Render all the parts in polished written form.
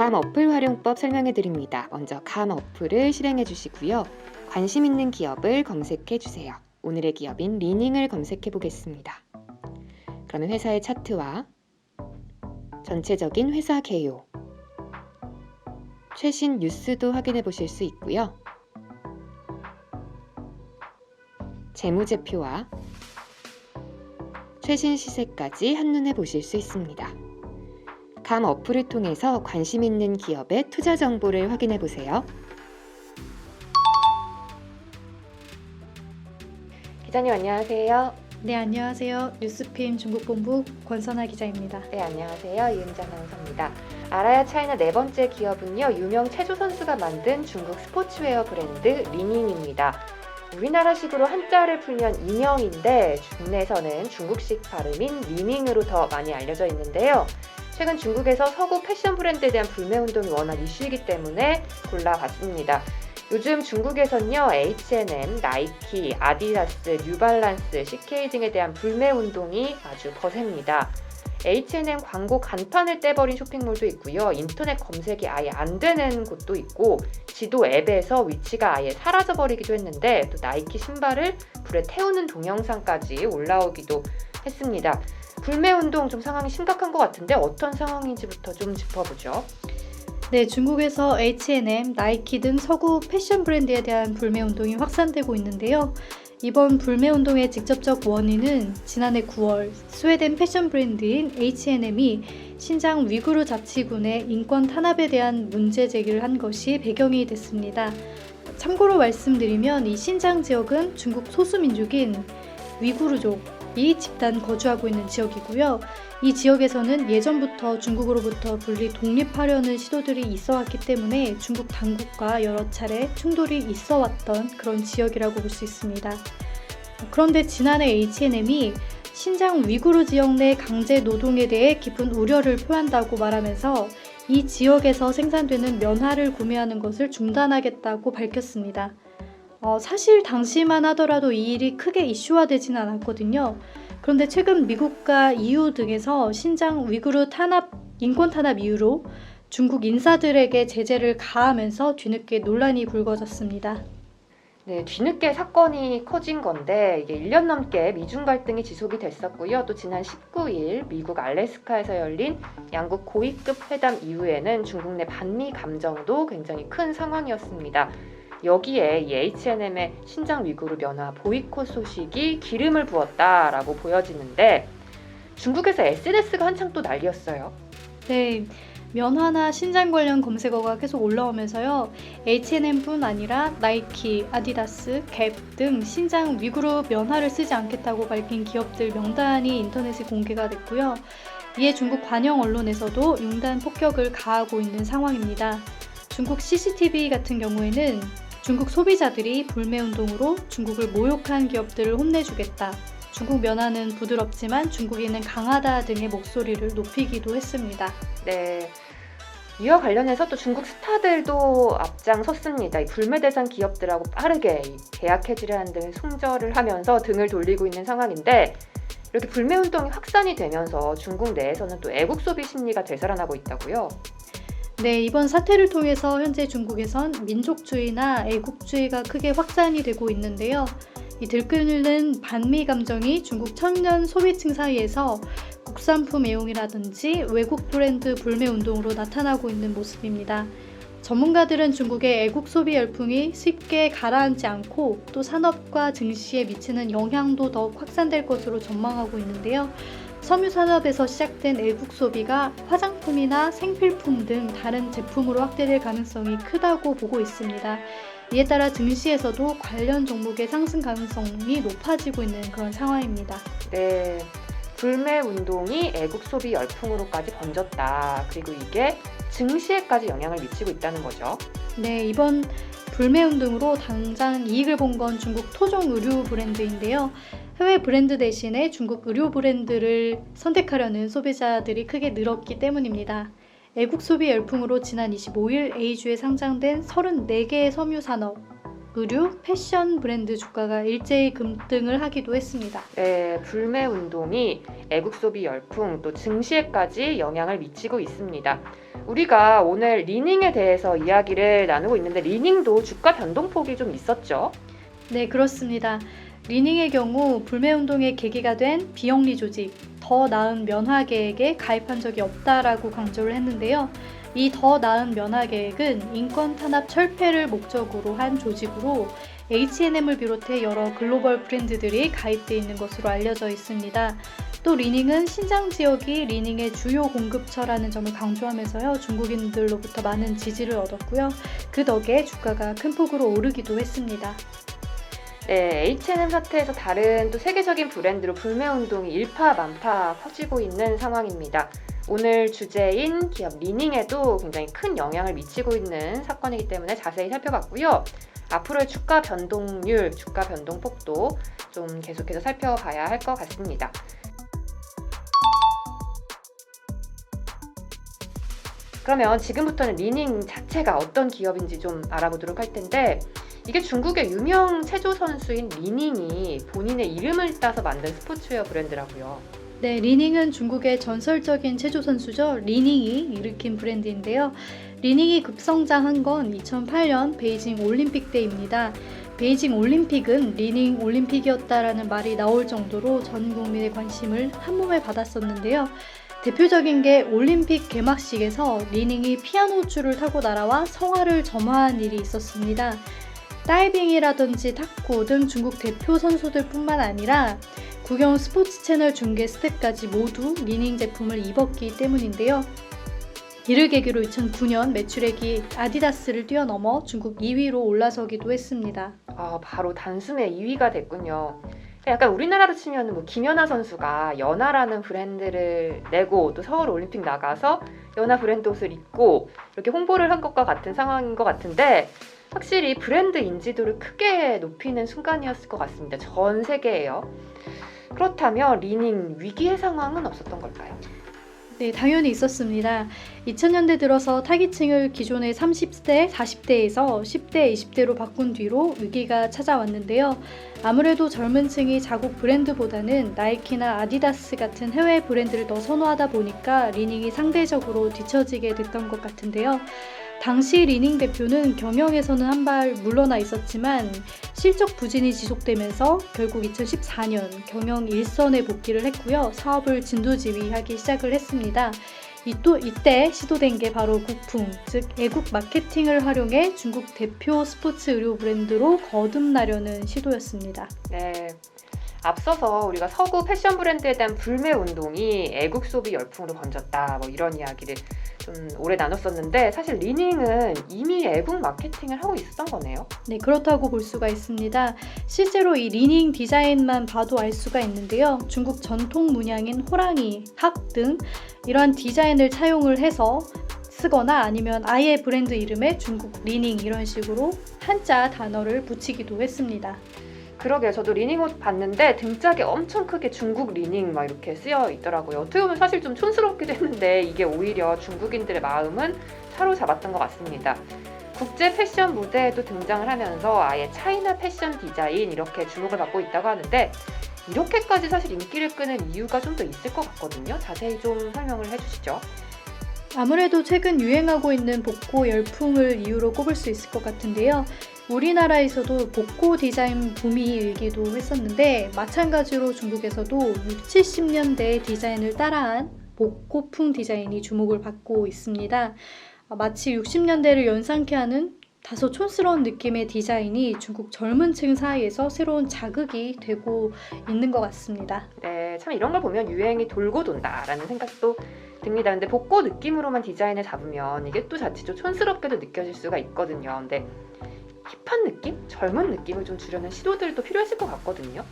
감 어플 활용법 설명해 드립니다. 먼저 감 어플을 실행해 주시고요. 관심 있는 기업을 검색해 주세요. 오늘의 기업인 리닝을 검색해 보겠습니다. 그러면 회사의 차트와 전체적인 회사 개요, 최신 뉴스도 확인해 보실 수 있고요. 재무제표와 최신 시세까지 한눈에 보실 수 있습니다. 감 어플을 통해서 관심 있는 기업의 투자 정보를 확인해 보세요. 기자님 안녕하세요. 네, 안녕하세요. 뉴스핌 중국본부 권선아 기자입니다. 네, 안녕하세요. 이은자 아나운서입니다. 알아야 차이나 네 번째 기업은요, 유명 체조 선수가 만든 중국 스포츠웨어 브랜드 리닝입니다. 우리나라식으로 한자를 풀면 인형인데 국내에서는 중국식 발음인 리닝으로 더 많이 알려져 있는데요. 최근 중국에서 서구 패션 브랜드에 대한 불매운동이 워낙 이슈이기 때문에 골라봤습니다. 요즘 중국에선요, H&M, 나이키, 아디다스, 뉴발란스, CK 등에 대한 불매운동이 아주 거셉니다. H&M 광고 간판을 떼버린 쇼핑몰도 있고요. 인터넷 검색이 아예 안 되는 곳도 있고, 지도 앱에서 위치가 아예 사라져버리기도 했는데, 또 나이키 신발을 불에 태우는 동영상까지 올라오기도 했습니다. 불매운동 좀 상황이 심각한 것 같은데 어떤 상황인지부터 좀 짚어보죠. 네, 중국에서 H&M, 나이키 등 서구 패션 브랜드에 대한 불매운동이 확산되고 있는데요. 이번 불매운동의 직접적 원인은 지난해 9월 스웨덴 패션 브랜드인 H&M이 신장 위구르 자치군의 인권 탄압에 대한 문제 제기를 한 것이 배경이 됐습니다. 참고로 말씀드리면 이 신장 지역은 중국 소수민족인 위구르족이 집단 거주하고 있는 지역이고요. 이 지역에서는 예전부터 중국으로부터 분리 독립하려는 시도들이 있어왔기 때문에 중국 당국과 여러 차례 충돌이 있어왔던 그런 지역이라고 볼 수 있습니다. 그런데 지난해 H&M이 신장 위구르 지역 내 강제 노동에 대해 깊은 우려를 표한다고 말하면서 이 지역에서 생산되는 면화를 구매하는 것을 중단하겠다고 밝혔습니다. 사실 당시만 하더라도 이 일이 크게 이슈화되지는 않았거든요. 그런데 최근 미국과 EU 등에서 신장 위구르 인권 탄압 이유로 중국 인사들에게 제재를 가하면서 뒤늦게 논란이 불거졌습니다. 네, 뒤늦게 사건이 커진 건데 이게 1년 넘게 미중 갈등이 지속이 됐었고요. 또 지난 19일 미국 알래스카에서 열린 양국 고위급 회담 이후에는 중국 내 반미 감정도 굉장히 큰 상황이었습니다. 여기에 이 H&M의 신장 위구르 면화 보이콧 소식이 기름을 부었다라고 보여지는데 중국에서 SNS가 한창 또 난리였어요. 네, 면화나 신장 관련 검색어가 계속 올라오면서요. H&M뿐 아니라 나이키, 아디다스, 갭 등 신장 위구르 면화를 쓰지 않겠다고 밝힌 기업들 명단이 인터넷에 공개가 됐고요. 이에 중국 관영 언론에서도 융단 폭격을 가하고 있는 상황입니다. 중국 CCTV 같은 경우에는 중국 소비자들이 불매운동으로 중국을 모욕한 기업들을 혼내주겠다. 중국 면화는 부드럽지만 중국인은 강하다 등의 목소리를 높이기도 했습니다. 네, 이와 관련해서 또 중국 스타들도 앞장섰습니다. 이 불매 대상 기업들하고 빠르게 계약 해지라는 등의 숨절을 하면서 등을 돌리고 있는 상황인데 이렇게 불매운동이 확산이 되면서 중국 내에서는 또 애국 소비 심리가 되살아나고 있다고요. 네, 이번 사태를 통해서 현재 중국에선 민족주의나 애국주의가 크게 확산이 되고 있는데요. 이 들끓는 반미 감정이 중국 청년 소비층 사이에서 국산품 애용이라든지 외국 브랜드 불매 운동으로 나타나고 있는 모습입니다. 전문가들은 중국의 애국 소비 열풍이 쉽게 가라앉지 않고 또 산업과 증시에 미치는 영향도 더욱 확산될 것으로 전망하고 있는데요. 섬유 산업에서 시작된 애국 소비가 화장품이나 생필품 등 다른 제품으로 확대될 가능성이 크다고 보고 있습니다. 이에 따라 증시에서도 관련 종목의 상승 가능성이 높아지고 있는 그런 상황입니다. 네, 불매 운동이 애국 소비 열풍으로까지 번졌다. 그리고 이게 증시에까지 영향을 미치고 있다는 거죠. 네, 이번 불매 운동으로 당장 이익을 본 건 중국 토종 의류 브랜드인데요. 해외 브랜드 대신에 중국 의료 브랜드를 선택하려는 소비자들이 크게 늘었기 때문입니다. 애국 소비 열풍으로 지난 25일 A주에 상장된 34개의 섬유 산업, 의류, 패션 브랜드 주가가 일제히 급등을 하기도 했습니다. 네, 불매 운동이 애국 소비 열풍 또 증시에까지 영향을 미치고 있습니다. 우리가 오늘 리닝에 대해서 이야기를 나누고 있는데 리닝도 주가 변동폭이 좀 있었죠? 네, 그렇습니다. 리닝의 경우 불매운동의 계기가 된 비영리 조직 더 나은 면화 계획에 가입한 적이 없다라고 강조를 했는데요. 이 더 나은 면화 계획은 인권 탄압 철폐를 목적으로 한 조직으로 H&M을 비롯해 여러 글로벌 브랜드들이 가입돼 있는 것으로 알려져 있습니다. 또 리닝은 신장 지역이 리닝의 주요 공급처라는 점을 강조하면서요. 중국인들로부터 많은 지지를 얻었고요. 그 덕에 주가가 큰 폭으로 오르기도 했습니다. 네, H&M 사태에서 다른 또 세계적인 브랜드로 불매운동이 일파만파 퍼지고 있는 상황입니다. 오늘 주제인 기업 리닝에도 굉장히 큰 영향을 미치고 있는 사건이기 때문에 자세히 살펴봤고요. 앞으로의 주가 변동률, 주가 변동폭도 좀 계속해서 살펴봐야 할 것 같습니다. 그러면 지금부터는 리닝 자체가 어떤 기업인지 좀 알아보도록 할 텐데 이게 중국의 유명 체조 선수인 리닝이 본인의 이름을 따서 만든 스포츠웨어 브랜드라고요. 네, 리닝은 중국의 전설적인 체조 선수죠. 리닝이 일으킨 브랜드인데요. 리닝이 급성장한 건 2008년 베이징 올림픽 때입니다. 베이징 올림픽은 리닝 올림픽이었다라는 말이 나올 정도로 전 국민의 관심을 한몸에 받았었는데요. 대표적인 게 올림픽 개막식에서 리닝이 피아노 줄을 타고 날아와 성화를 점화한 일이 있었습니다. 다이빙이라든지 탁구 등 중국 대표 선수들 뿐만 아니라 국영 스포츠 채널 중계 스태프까지 모두 리닝 제품을 입었기 때문인데요. 이를 계기로 2009년 매출액이 아디다스를 뛰어넘어 중국 2위로 올라서기도 했습니다. 바로 단숨에 2위가 됐군요. 약간 우리나라로 치면 뭐 김연아 선수가 연아라는 브랜드를 내고 또 서울 올림픽 나가서 연아 브랜드 옷을 입고 이렇게 홍보를 한 것과 같은 상황인 것 같은데 확실히 브랜드 인지도를 크게 높이는 순간이었을 것 같습니다. 전 세계에요. 그렇다면 리닝 위기의 상황은 없었던 걸까요? 네, 당연히 있었습니다. 2000년대 들어서 타깃층을 기존의 30대, 40대에서 10대, 20대로 바꾼 뒤로 위기가 찾아왔는데요. 아무래도 젊은 층이 자국 브랜드보다는 나이키나 아디다스 같은 해외 브랜드를 더 선호하다 보니까 리닝이 상대적으로 뒤처지게 됐던 것 같은데요. 당시 리닝 대표는 경영에서는 한 발 물러나 있었지만 실적 부진이 지속되면서 결국 2014년 경영 일선에 복귀를 했고요. 사업을 진두지휘하기 시작을 했습니다. 이때 시도된 게 바로 국풍, 즉 애국 마케팅을 활용해 중국 대표 스포츠 의류 브랜드로 거듭나려는 시도였습니다. 네. 앞서서 우리가 서구 패션 브랜드에 대한 불매 운동이 애국 소비 열풍으로 번졌다 뭐 이런 이야기를 좀 오래 나눴었는데 사실 리닝은 이미 애국 마케팅을 하고 있었던 거네요. 네, 그렇다고 볼 수가 있습니다. 실제로 이 리닝 디자인만 봐도 알 수가 있는데요. 중국 전통 문양인 호랑이, 학 등 이러한 디자인을 차용을 해서 쓰거나 아니면 아예 브랜드 이름에 중국 리닝 이런 식으로 한자 단어를 붙이기도 했습니다. 그러게요. 저도 리닝 옷 봤는데 등짝에 엄청 크게 중국 리닝 막 이렇게 쓰여 있더라고요. 어떻게 보면 사실 좀 촌스럽기도 했는데 이게 오히려 중국인들의 마음은 사로잡았던 것 같습니다. 국제 패션 무대에도 등장을 하면서 아예 차이나 패션 디자인 이렇게 주목을 받고 있다고 하는데 이렇게까지 사실 인기를 끄는 이유가 좀 더 있을 것 같거든요. 자세히 좀 설명을 해주시죠. 아무래도 최근 유행하고 있는 복고 열풍을 이유로 꼽을 수 있을 것 같은데요. 우리나라에서도 복고 디자인 붐이 일기도 했었는데 마찬가지로 중국에서도 60, 70년대 디자인을 따라한 복고풍 디자인이 주목을 받고 있습니다. 마치 60년대를 연상케 하는 다소 촌스러운 느낌의 디자인이 중국 젊은 층 사이에서 새로운 자극이 되고 있는 것 같습니다. 네, 참 이런 걸 보면 유행이 돌고 돈다라는 생각도 듭니다. 근데 복고 느낌으로만 디자인을 잡으면 이게 또 자칫 좀 촌스럽게도 느껴질 수가 있거든요. 근데 힙한 느낌? 젊은 느낌을 좀 주려는 시도들도 필요했을 것 같거든요.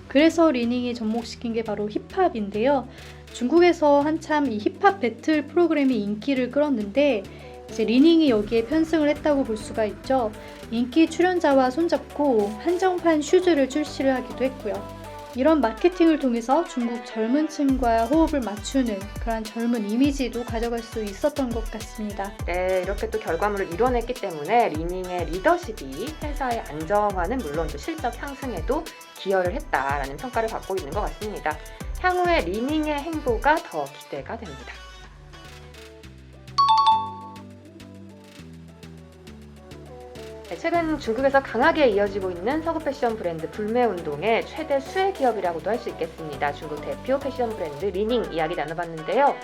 그래서 리닝이 접목시킨 게 바로 힙합인데요. 중국에서 한참 이 힙합 배틀 프로그램이 인기를 끌었는데 이제 리닝이 여기에 편승을 했다고 볼 수가 있죠. 인기 출연자와 손잡고 한정판 슈즈를 출시를 하기도 했고요. 이런 마케팅을 통해서 중국 젊은 층과 호흡을 맞추는 그런 젊은 이미지도 가져갈 수 있었던 것 같습니다. 네, 이렇게 또 결과물을 이뤄냈기 때문에 리닝의 리더십이 회사의 안정화는 물론 또 실적 향상에도 기여를 했다라는 평가를 받고 있는 것 같습니다. 향후에 리닝의 행보가 더 기대가 됩니다. 네, 최근 중국에서 강하게 이어지고 있는 서구 패션 브랜드 불매운동의 최대 수혜 기업이라고도 할 수 있겠습니다. 중국 대표 패션 브랜드 리닝 이야기 나눠봤는데요.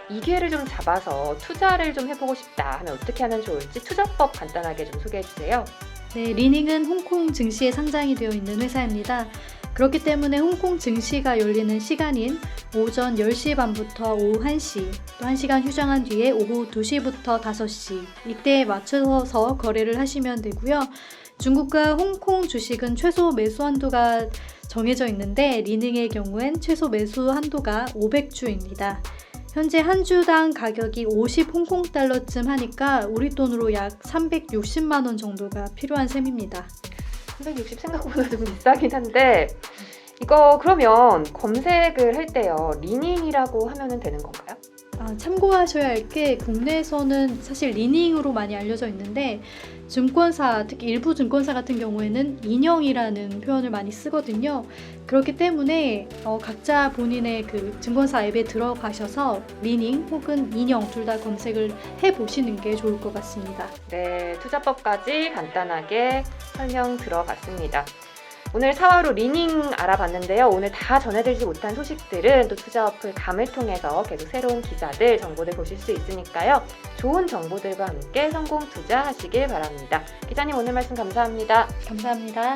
이 기회를 좀 잡아서 투자를 좀 해보고 싶다 하면 어떻게 하면 좋을지 투자법 간단하게 좀 소개해 주세요. 네, 리닝은 홍콩 증시에 상장이 되어 있는 회사입니다. 그렇기 때문에 홍콩 증시가 열리는 시간인 오전 10시 반부터 오후 1시, 또 1시간 휴장한 뒤에 오후 2시부터 5시 이때에 맞춰서 거래를 하시면 되고요. 중국과 홍콩 주식은 최소 매수 한도가 정해져 있는데 리닝의 경우엔 최소 매수 한도가 500주입니다. 현재 한 주당 가격이 50 홍콩 달러쯤 하니까 우리 돈으로 약 360만 원 정도가 필요한 셈입니다. 360 생각보다 좀 비싸긴 한데 이거 그러면 검색을 할 때요. 리닝이라고 하면 되는 건가요? 참고하셔야 할 게 국내에서는 사실 리닝으로 많이 알려져 있는데 증권사, 특히 일부 증권사 같은 경우에는 인형이라는 표현을 많이 쓰거든요. 그렇기 때문에 각자 본인의 그 증권사 앱에 들어가셔서 리닝 혹은 인형 둘 다 검색을 해보시는 게 좋을 것 같습니다. 네, 투자법까지 간단하게 설명 들어봤습니다. 오늘 4화로 리닝 알아봤는데요. 오늘 다 전해드리지 못한 소식들은 또 투자 어플 감을 통해서 계속 새로운 기사들, 정보들 보실 수 있으니까요. 좋은 정보들과 함께 성공 투자하시길 바랍니다. 기자님 오늘 말씀 감사합니다. 감사합니다.